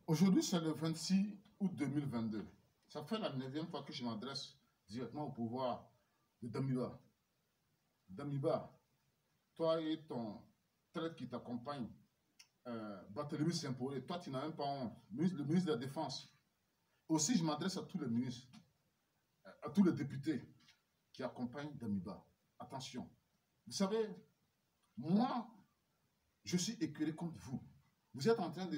Aujourd'hui, c'est le 26 août 2022. Ça fait la 9e fois que je m'adresse directement au pouvoir de Damiba. Damiba, toi et ton traître qui t'accompagne, Barthélemy Saint-Paulé, toi tu n'as même pas honte. Le ministre de la Défense. Aussi, je m'adresse à tous les ministres, à tous les députés qui accompagnent Damiba. Attention, vous savez, moi, je suis écœuré contre vous. Vous êtes en train de...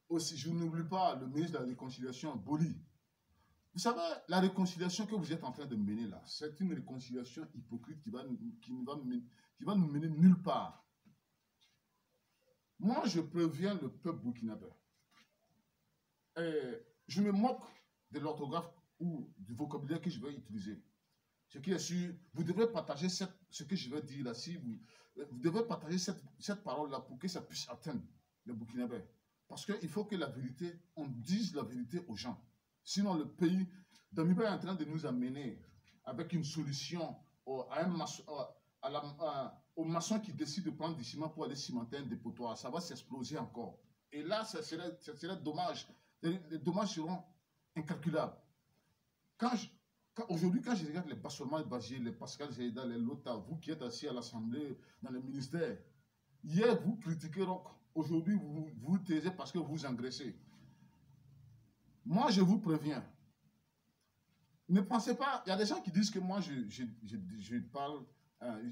aussi, je n'oublie pas le ministre de la Réconciliation, Boli. Vous savez, la réconciliation que vous êtes en train de mener là, c'est une réconciliation hypocrite qui va nous mener nulle part. Moi, je préviens le peuple burkinabé. Je me moque de l'orthographe ou du vocabulaire que je vais utiliser. Ce qui est sûr, vous devrez partager ce que je vais dire là. Si vous devez partager cette parole-là pour que ça puisse atteindre les Burkinabés. Parce qu'il faut que la vérité, on dise la vérité aux gens. Sinon, le pays, Damiba est en train de nous amener avec une solution au maçon qui décide de prendre du ciment pour aller cimenter un dépotoir. Ça va s'exploser encore. Et là, ça serait dommage. Les dommages seront incalculables. Aujourd'hui, quand je regarde les Bassolman Bagier, les Pascal Zeida, les Lota, vous qui êtes assis à l'Assemblée, dans le ministère, hier, vous critiquez Roch. Aujourd'hui, vous vous taisez parce que vous engraissez. Moi, je vous préviens. Ne pensez pas, il y a des gens qui disent que moi, je parle,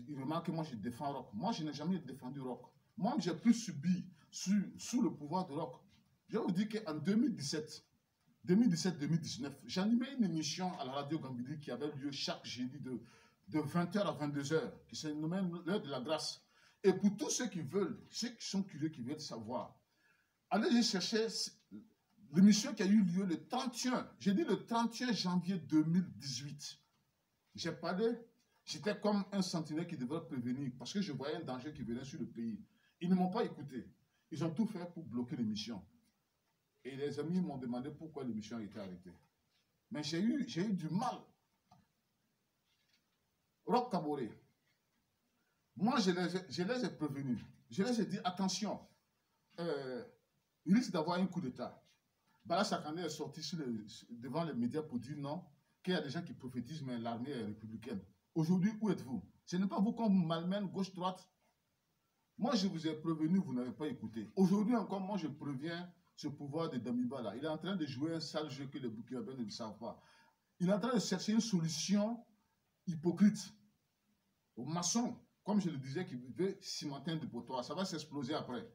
ils remarquent que moi, je défends Roch. Moi, je n'ai jamais défendu Roch. Moi, j'ai plus subi sous le pouvoir de Roch. Je vais vous dire qu'en 2017-2019, j'animais une émission à la radio Gambili qui avait lieu chaque jeudi de 20h à 22h, qui se nommait l'heure de la grâce. Et pour tous ceux qui veulent, ceux qui sont curieux, qui veulent savoir, allez chercher l'émission qui a eu lieu le 31, j'ai dit le 31 janvier 2018. J'ai parlé, j'étais comme un sentinelle qui devait prévenir parce que je voyais un danger qui venait sur le pays. Ils ne m'ont pas écouté. Ils ont tout fait pour bloquer l'émission. Et les amis m'ont demandé pourquoi l'émission a été arrêtée. Mais j'ai eu du mal. Roch Kaboré, moi je les ai prévenus. Je les ai dit, attention, il risque d'avoir un coup d'État. Bala Sakane est sorti devant les médias pour dire non, qu'il y a des gens qui prophétisent, mais l'armée est républicaine. Aujourd'hui, où êtes-vous? Ce n'est pas vous qu'on malmène gauche-droite. Moi, je vous ai prévenu, vous n'avez pas écouté. Aujourd'hui encore, moi, je préviens ce pouvoir de Damiba là. Il est en train de jouer un sale jeu que les Burkinabés ne le savent pas. Il est en train de chercher une solution hypocrite aux maçons, comme je le disais, qui veut cimenter un dépotoir. Ça va s'exploser après.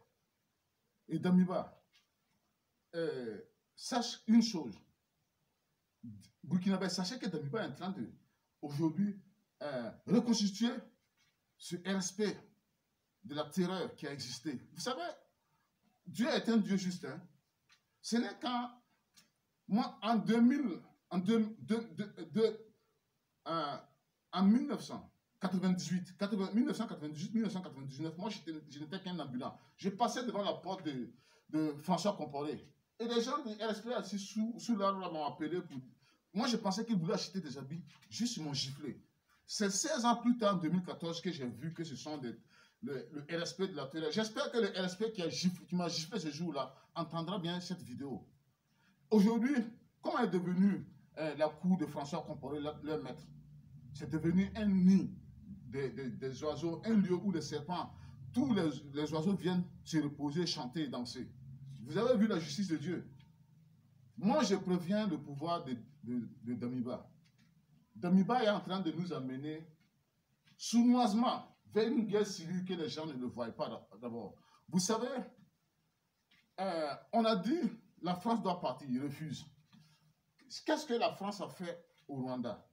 Et Damiba, sache une chose. Burkinabé, sachez que Damiba est en train de, aujourd'hui, reconstituer ce RSP de la terreur qui a existé. Vous savez, Dieu est un Dieu juste. Hein? Ce n'est qu'en moi, en 1998, 1999, moi, je n'étais qu'un ambulant. Je passais devant la porte de François Compaoré. Et les gens de RSP assis sous l'arbre m'ont appelé pour... Moi, je pensais qu'ils voulaient acheter des habits. Juste, ils m'ont giflé. C'est 16 ans plus tard, en 2014, que j'ai vu que ce sont le RSP de la terreur. J'espère que le RSP qui m'a giflé ce jour-là entendra bien cette vidéo. Aujourd'hui, comment est devenue la cour de François Compaoré, leur maître? C'est devenu un nid des oiseaux, un lieu où les serpents, tous les oiseaux viennent se reposer, chanter et danser. Vous avez vu la justice de Dieu. Moi, je préviens le pouvoir de Damiba. Damiba est en train de nous amener sournoisement vers une guerre civile que les gens ne le voient pas d'abord. Vous savez, on a dit la France doit partir, il refuse. Qu'est-ce que la France a fait au Rwanda?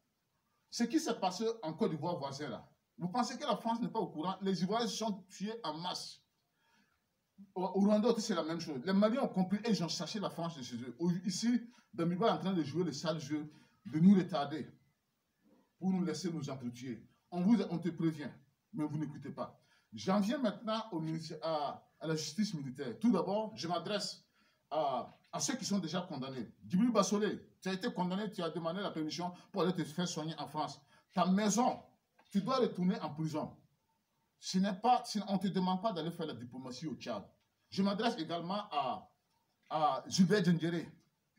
Ce qui s'est passé en Côte d'Ivoire voisin là. Vous pensez que la France n'est pas au courant? Les Ivoiriens sont tués en masse. Au Rwanda aussi, c'est la même chose. Les Maliens ont compris et ils ont cherché la France de chez eux. Ici, Damiba est en train de jouer le sale jeu, de nous retarder, pour nous laisser nous entretuer. On te prévient, mais vous n'écoutez pas. J'en viens maintenant à la justice militaire. Tout d'abord, je m'adresse à ceux qui sont déjà condamnés. Djibril Bassolé, tu as été condamné, tu as demandé la permission pour aller te faire soigner en France. Ta maison, tu dois retourner en prison. On ne te demande pas d'aller faire la diplomatie au Tchad. Je m'adresse également à à Gilbert Djengere.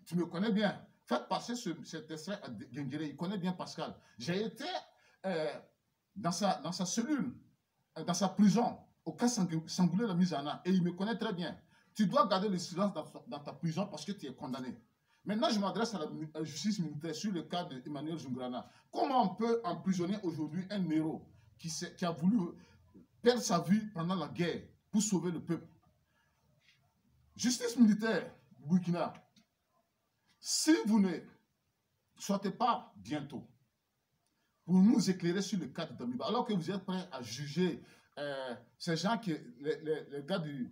Tu me connais bien. Faites passer cet extrait à Djengere. Il connaît bien Pascal. J'ai été dans sa cellule, dans sa prison, au cas Sangoulé, la mise en œuvre. Et il me connaît très bien. Tu dois garder le silence dans ta prison parce que tu es condamné. Maintenant, je m'adresse à la justice militaire sur le cas d'Emmanuel Zungrana. Comment on peut emprisonner aujourd'hui un héros qui a voulu perdre sa vie pendant la guerre pour sauver le peuple? Justice militaire du Burkina, si vous ne sortez pas bientôt pour nous éclairer sur le cas de Damiba, alors que vous êtes prêts à juger ces gens, les gars de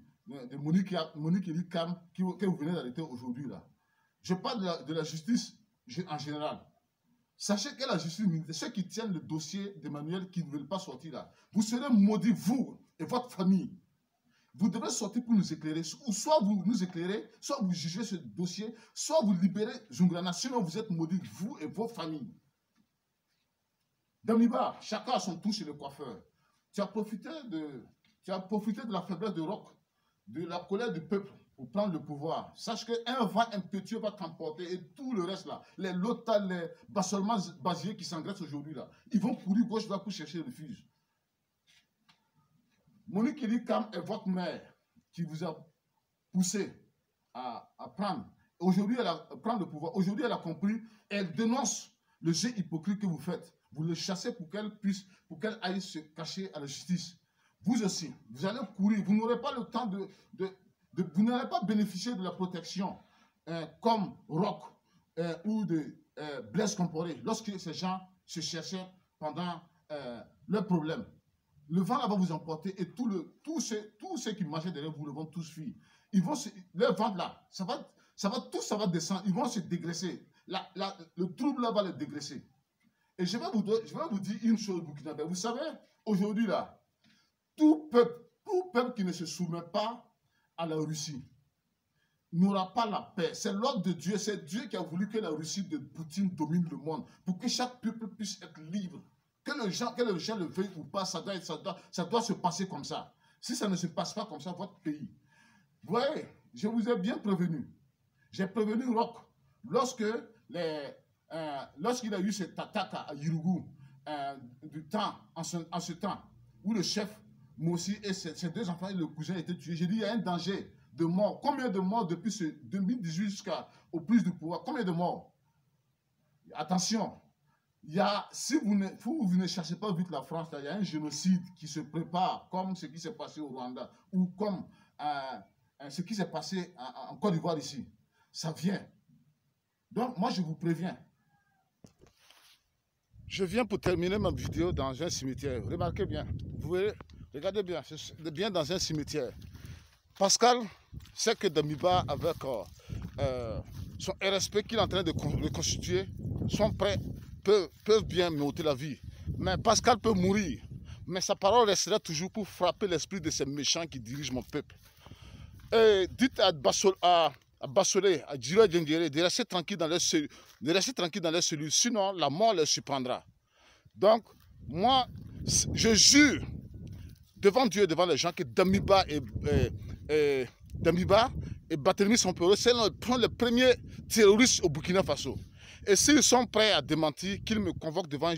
Monique Elikam que vous venez d'arrêter aujourd'hui là. Je parle de la justice en général. Sachez que la justice militaire, ceux qui tiennent le dossier d'Emmanuel qui ne veulent pas sortir là, vous serez maudits, vous et votre famille. Vous devez sortir pour nous éclairer. Soit vous nous éclairez, soit vous jugez ce dossier, soit vous libérez Zungrana. Sinon, vous êtes maudits, vous et vos familles. Damiba, chacun a son tour chez le coiffeur. Tu as profité de la faiblesse de Roch, de la colère du peuple pour prendre le pouvoir. Sache qu'un vent impétueux va t'emporter et tout le reste là, les lotas, les bassolements basiers qui s'engraissent aujourd'hui là, ils vont courir gauche droite pour chercher le refuge. Monique Elikam est votre mère qui vous a poussé à prendre. Aujourd'hui, elle a prendre le pouvoir. Aujourd'hui, elle a compris. Elle dénonce le jeu hypocrite que vous faites. Vous le chassez pour qu'elle aille se cacher à la justice. Vous aussi, vous allez courir. Vous n'aurez pas le temps vous n'allez pas bénéficier de la protection comme Roch ou de Blaise Compaoré lorsque ces gens se cherchaient pendant leurs problèmes. Le vent là va vous emporter et tous ceux qui marchaient derrière vous vont tous fuir. Leur vent là, ça va descendre, ils vont se dégraisser. Le trouble là va les dégraisser. Et je vais vous dire une chose, Burkinabé. Vous savez, aujourd'hui là, tout peuple qui ne se soumet pas à la Russie n'aura pas la paix. C'est l'ordre de Dieu. C'est Dieu qui a voulu que la Russie de Poutine domine le monde pour que chaque peuple puisse être libre. Que les gens le veuillent ou pas, ça doit se passer comme ça. Si ça ne se passe pas comme ça, votre pays. Vous voyez, je vous ai bien prévenu. J'ai prévenu Roch lorsqu'il a eu cette attaque à Yirougou en ce temps, où le chef Mossi et ses deux enfants et le cousin étaient tués. J'ai dit, il y a un danger de mort. Combien de morts depuis ce 2018 jusqu'au prise du pouvoir? Combien de morts? Attention, si vous ne cherchez pas vite la France, il y a un génocide qui se prépare, comme ce qui s'est passé au Rwanda, ou comme ce qui s'est passé en Côte d'Ivoire ici. Ça vient. Donc, moi, je vous préviens. Je viens pour terminer ma vidéo dans un cimetière. Remarquez bien. Vous voyez, regardez bien. C'est bien dans un cimetière. Pascal sait que Damiba, avec son RSP qu'il est en train de constituer, sont prêts, peuvent bien m'ôter la vie. Mais Pascal peut mourir. Mais sa parole restera toujours pour frapper l'esprit de ces méchants qui dirigent mon peuple. Et dites à Bassolé, à Djilou Djengere de rester tranquille dans leur cellules, sinon la mort les surprendra. Donc, moi, je jure devant Dieu et devant les gens que Damiba et Barthélemy Sempore, c'est le premier terroriste au Burkina Faso. Et s'ils sont prêts à démentir, qu'ils me convoquent devant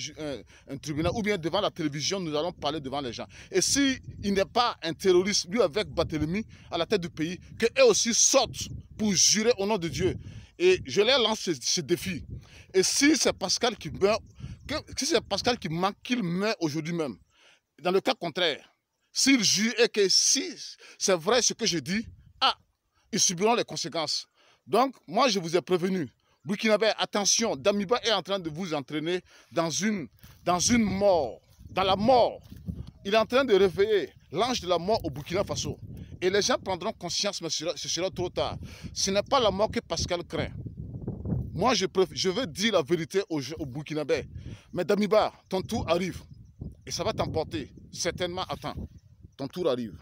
un tribunal ou bien devant la télévision, nous allons parler devant les gens. Et s'il n'est pas un terroriste, lui avec Barthélemy à la tête du pays, qu'eux aussi sortent pour jurer au nom de Dieu. Et je leur lance ce défi. Et si c'est Pascal qui meurt, qu'il meurt aujourd'hui même, dans le cas contraire, s'il jure et que si c'est vrai ce que je dis, ils subiront les conséquences. Donc, moi, je vous ai prévenu. Burkinabé, attention, Damiba est en train de vous entraîner dans une mort, dans la mort. Il est en train de réveiller l'ange de la mort au Burkina Faso. Et les gens prendront conscience, mais ce sera trop tard. Ce n'est pas la mort que Pascal craint. Moi, je veux dire la vérité au Burkinabé. Mais Damiba, ton tour arrive. Et ça va t'emporter. Certainement, attends. Ton tour arrive.